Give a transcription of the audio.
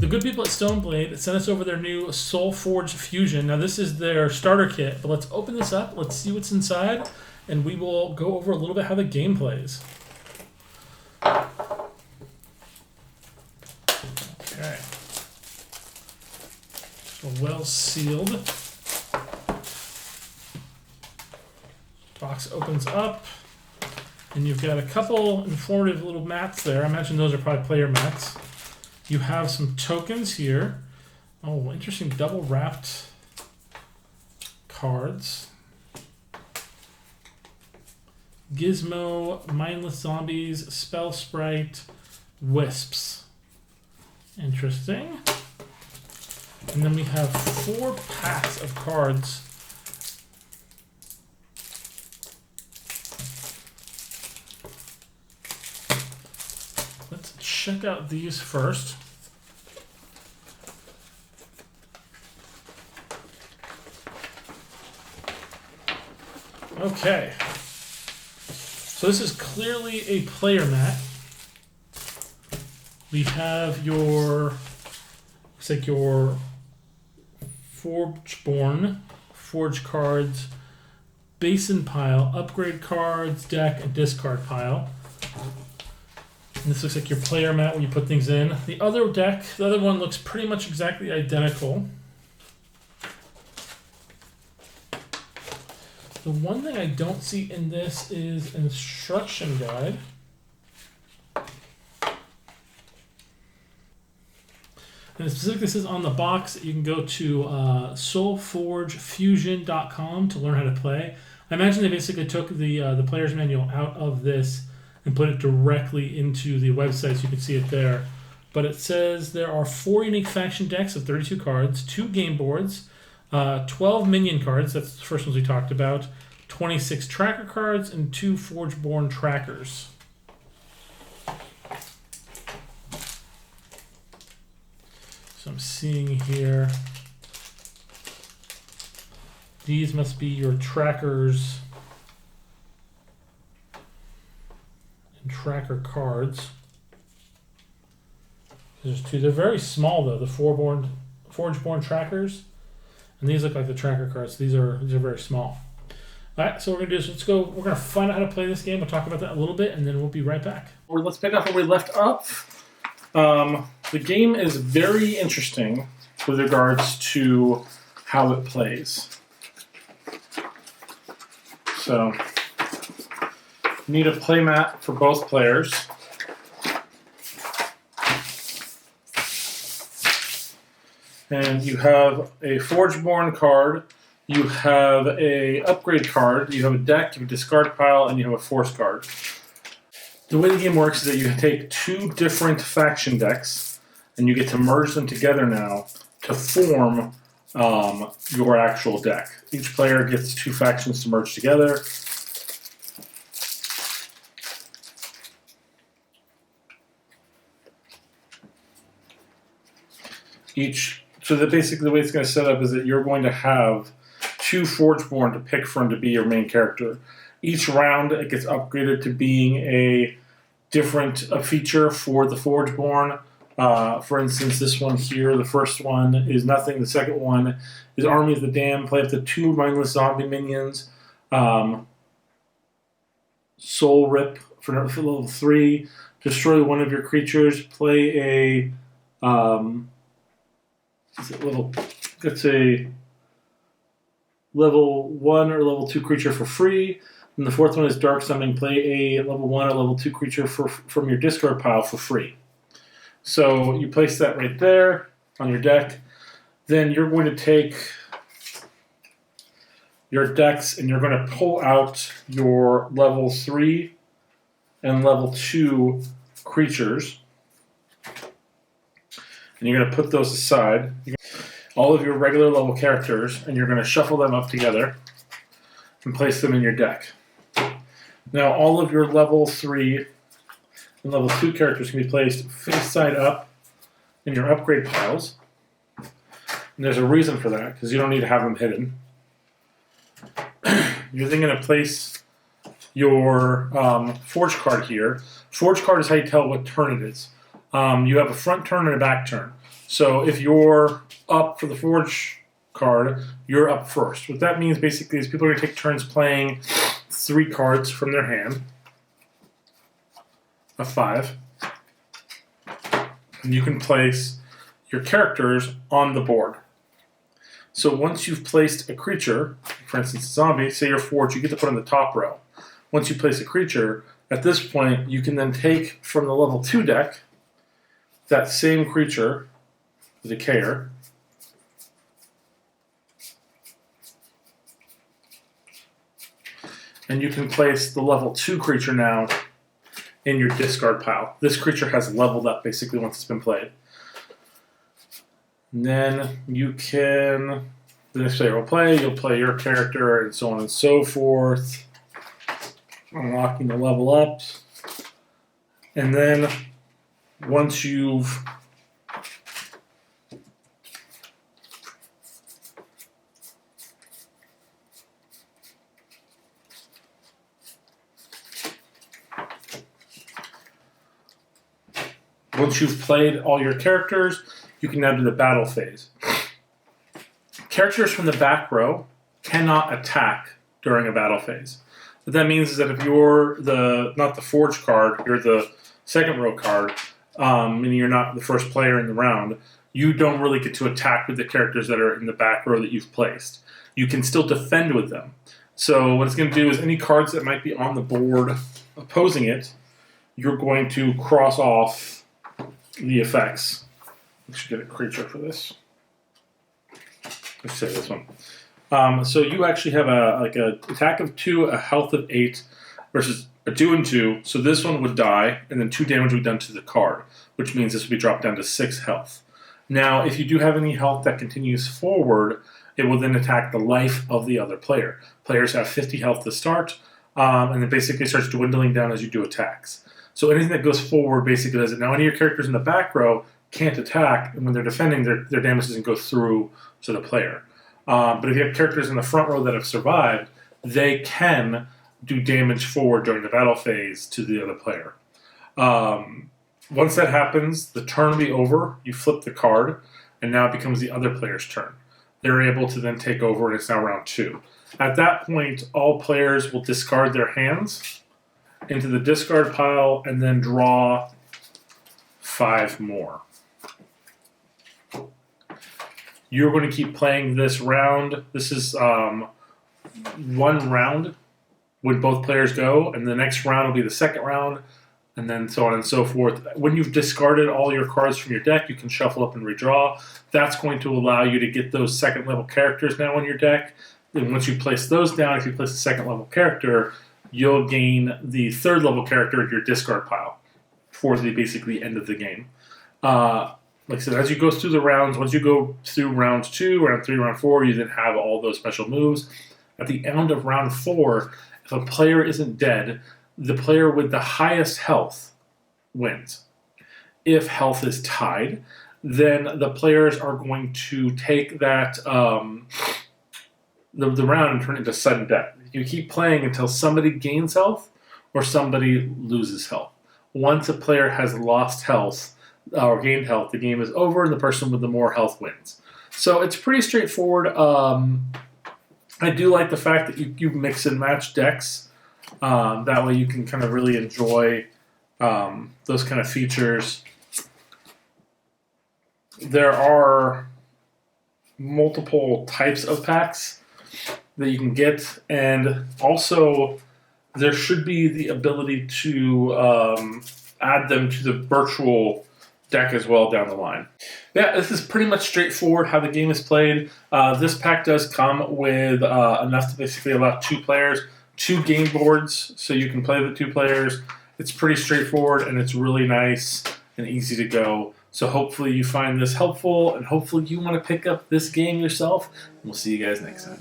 The good people at Stoneblade sent us over their new SolForge Fusion. Now this is their starter kit, but let's open this up, let's see what's inside, and we will go over a little bit how the game plays. Okay. So well sealed. Box opens up, and you've got a couple informative little mats there. I imagine those are probably player mats. You have some tokens here. Oh, interesting double wrapped cards. Gizmo, Mindless Zombies, Spell Sprite, Wisps. Interesting. And then we have 4 packs of cards. Let's check out these first. Okay. So this is clearly a player mat. We have your, looks like your Forgeborn, Forge cards, basin pile, upgrade cards, deck, and discard pile. And this looks like your player mat where you put things in. The other deck, the other one looks pretty much exactly identical. The one thing I don't see in this is an instruction guide. And specifically this is on the box. You can go to SolForgeFusion.com to learn how to play. I imagine they basically took the player's manual out of this and put it directly into the website so you can see it there. But it says there are 4 unique faction decks of 32 cards, 2 game boards, 12 minion cards, that's the first ones we talked about, 26 tracker cards, and 2 Forgeborn trackers. So I'm seeing here, these must be your trackers and tracker cards. There's 2. They're very small though, the Forgeborn trackers. And these look like the tracker cards. These are very small. All right, so what we're gonna do is we're gonna find out how to play this game. We'll talk about that a little bit, and then we'll be right back. Let's pick up where we left up. The game is very interesting with regards to how it plays. So, you need a play mat for both players. And you have a Forgeborn card, you have a upgrade card, you have a deck, you have a discard pile, and you have a force card. The way the game works is that you take 2 different faction decks, and you get to merge them together now to form your actual deck. Each player gets 2 factions to merge together. So basically the way it's going to set up is that you're going to have 2 Forgeborn to pick from to be your main character. Each round it gets upgraded to being a feature for the Forgeborn. For instance, this one here, the first one is nothing. The second one is Army of the Damned. Play up to 2 mindless zombie minions. Soul Rip for level 3. Destroy one of your creatures. Play a it's a level 1 or level 2 creature for free. And the 4th one is Dark Summoning. Play a level 1 or level 2 creature from your discard pile for free. So you place that right there on your deck. Then you're going to take your decks and you're going to pull out your level 3 and level 2 creatures. And you're going to put those aside. All of your regular level characters, and you're going to shuffle them up together and place them in your deck. Now all of your level 3 and level 2 characters can be placed face side up in your upgrade piles. And there's a reason for that, because you don't need to have them hidden. You're then going to place your Forge card here. Forge card is how you tell what turn it is. You have a front turn and a back turn. So if you're up for the Forge card, you're up first. What that means basically is people are going to take turns playing 3 cards from their hand, a 5, and you can place your characters on the board. So once you've placed a creature, for instance a zombie, say you're Forge, you get to put on the top row. Once you place a creature, at this point you can then take from the level 2 deck that same creature, the Decayer, and you can place the level 2 creature now in your discard pile. This creature has leveled up basically once it's been played. And then you can, the next player will play, you'll play your character, and so on and so forth. Unlocking the level ups. And then once you've played all your characters, you can now do the battle phase. Characters from the back row cannot attack during a battle phase. What that means is that if you're not the Forge card, you're the second row card, meaning you're not the first player in the round, you don't really get to attack with the characters that are in the back row that you've placed. You can still defend with them. So what it's going to do is any cards that might be on the board opposing it, you're going to cross off the effects. We should get a creature for this. Let's say this one. So you actually have a attack of 2, a health of 8, versus a 2 and 2. So this one would die, and then 2 damage would be done to the card, which means this would be dropped down to 6 health. Now, if you do have any health that continues forward, it will then attack the life of the other player. Players have 50 health to start, and it basically starts dwindling down as you do attacks. So anything that goes forward basically does it. Now, any of your characters in the back row can't attack, and when they're defending, their damage doesn't go through to the player. But if you have characters in the front row that have survived, they can do damage forward during the battle phase to the other player. Once that happens, the turn will be over, you flip the card, and now it becomes the other player's turn. They're able to then take over, and it's now round 2. At that point, all players will discard their hands into the discard pile and then draw 5 more. You're going to keep playing this round. This is 1 round when both players go, and the next round will be the second round, and then so on and so forth. When you've discarded all your cards from your deck, you can shuffle up and redraw. That's going to allow you to get those second level characters now on your deck. Then once you place those down, if you place a second level character, you'll gain the third level character in your discard pile for the basically end of the game. Like I said, as you go through the rounds, once you go through round 2, round 3, round 4, you then have all those special moves. At the end of round 4, if a player isn't dead, the player with the highest health wins. If health is tied, then the players are going to take that the round and turn it into sudden death. You keep playing until somebody gains health or somebody loses health. Once a player has lost health or gained health, the game is over and the person with the more health wins. So it's pretty straightforward. I do like the fact that you mix and match decks. That way you can kind of really enjoy those kind of features. There are multiple types of packs that you can get, and also there should be the ability to add them to the virtual deck as well down the line. Yeah, this is pretty much straightforward how the game is played. This pack does come with enough to basically allow 2 players, 2 game boards, so you can play with 2 players. It's pretty straightforward, and it's really nice and easy to go. So hopefully you find this helpful, and hopefully you want to pick up this game yourself. We'll see you guys next time.